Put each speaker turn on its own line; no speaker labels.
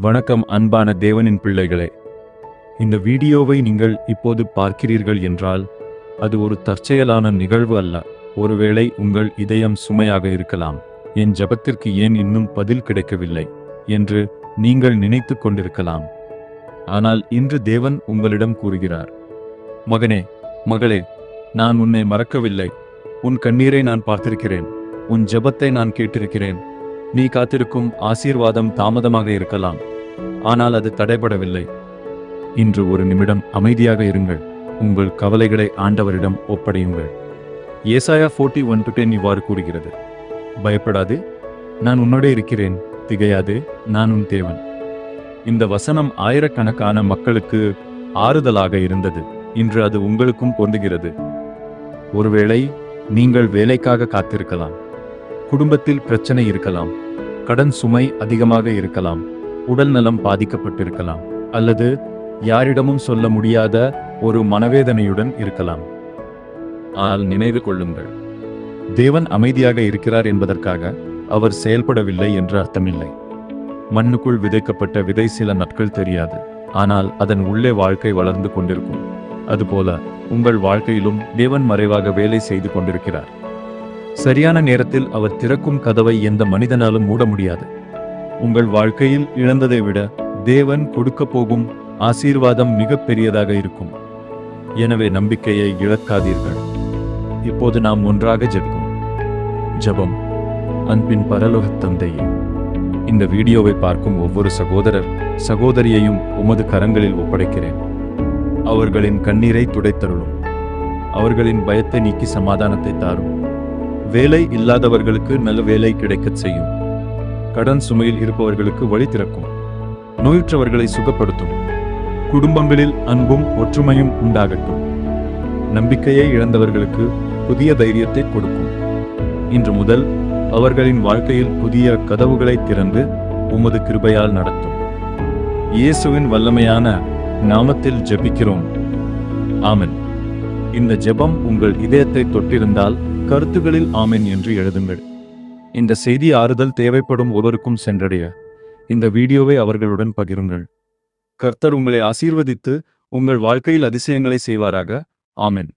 வணக்கம் அன்பான தேவனின் பிள்ளைகளே. இந்த வீடியோவை நீங்கள் இப்போது பார்க்கிறீர்கள் என்றால் அது ஒரு தற்செயலான நிகழ்வு அல்ல. ஒருவேளை உங்கள் இதயம் சுமையாக இருக்கலாம். என் ஜெபத்திற்கு ஏன் இன்னும் பதில் கிடைக்கவில்லை என்று நீங்கள் நினைத்து கொண்டிருக்கலாம். ஆனால் இன்று தேவன் உங்களிடம் கூறுகிறார், மகனே, மகளே, நான் உன்னை மறக்கவில்லை. உன் கண்ணீரை நான் பார்த்திருக்கிறேன். உன் ஜெபத்தை நான் கேட்டிருக்கிறேன். நீ காத்திருக்கும் ஆசீர்வாதம் தாமதமாக இருக்கலாம், ஆனால் அது தடைபடவில்லை. இன்று ஒரு நிமிடம் அமைதியாக இருங்கள். உங்கள் கவலைகளை ஆண்டவரிடம் ஒப்படையுங்கள். ஏசாயா 41:10 இவ்வாறு கூறுகிறது, பயப்படாது, நான் உன்னோடே இருக்கிறேன். திகையாது, நான் உன் தேவன். இந்த வசனம் ஆயிரக்கணக்கான மக்களுக்கு ஆறுதலாக இருந்தது. இன்று அது உங்களுக்கும் பொருந்துகிறது. ஒருவேளை நீங்கள் வேலைக்காக காத்திருக்கலாம். குடும்பத்தில் பிரச்சனை இருக்கலாம். கடன் சுமை அதிகமாக இருக்கலாம். உடல் நலம் பாதிக்கப்பட்டிருக்கலாம். அல்லது யாரிடமும் சொல்ல முடியாத ஒரு மனவேதனையுடன் இருக்கலாம். ஆனால் நினைவு கொள்ளுங்கள், தேவன் அமைதியாக இருக்கிறார் என்பதற்காக அவர் செயல்படவில்லை என்று அர்த்தமில்லை. மண்ணுக்குள் விதைக்கப்பட்ட விதை சில நாட்கள் தெரியாது, ஆனால் அதன் உள்ளே வாழ்க்கை வளர்ந்து கொண்டிருக்கும். அதுபோல உங்கள் வாழ்க்கையிலும் தேவன் மறைவாக வேலை செய்து கொண்டிருக்கிறார். சரியான நேரத்தில் அவர் திறக்கும் கதவை எந்த மனிதனாலும் மூட முடியாது. உங்கள் வாழ்க்கையில் இழந்ததை விட தேவன் கொடுக்க போகும் ஆசீர்வாதம் மிக பெரியதாக இருக்கும். எனவே நம்பிக்கையை இழக்காதீர்கள். இப்போது நாம் ஒன்றாக ஜெபிப்போம். ஜெபம். அன்பின் பரலோகத் தந்தையே, இந்த வீடியோவை பார்க்கும் ஒவ்வொரு சகோதரர் சகோதரியையும் உமது கரங்களில் ஒப்படைக்கிறேன். அவர்களின் கண்ணீரை துடைத்தருளும். அவர்களின் பயத்தை நீக்கி சமாதானத்தை தாரும். வேலை இல்லாதவர்களுக்கு நல்ல வேலை கிடைக்கச் செய்யும். கடன் சுமையில் இருப்பவர்களுக்கு வழி திறக்கும். நோயுற்றவர்களை சுகப்படுத்தும். குடும்பங்களில் அன்பும் ஒற்றுமையும் உண்டாகட்டும். நம்பிக்கையை இழந்தவர்களுக்கு புதிய தைரியத்தை கொடுக்கும். இன்று முதல் அவர்களின் வாழ்க்கையில் புதிய கதவுகளை திறந்து உமது கிருபையால் நடத்தும். இயேசுவின் வல்லமையான நாமத்தில் ஜெபிக்கிறோம். ஆமென். இந்த ஜெபம் உங்கள் இதயத்தை தொட்டிருந்தால் கருத்துகளில் ஆமென் என்று எழுதுங்கள். இந்த செய்தி ஆறுதல் தேவைப்படும் ஒருவருக்கும் சென்றடைய இந்த வீடியோவை அவர்களுடன் பகிருங்கள். கர்த்தர் உங்களை ஆசீர்வதித்து உங்கள் வாழ்க்கையில் அதிசயங்களை செய்வாராக. ஆமென்.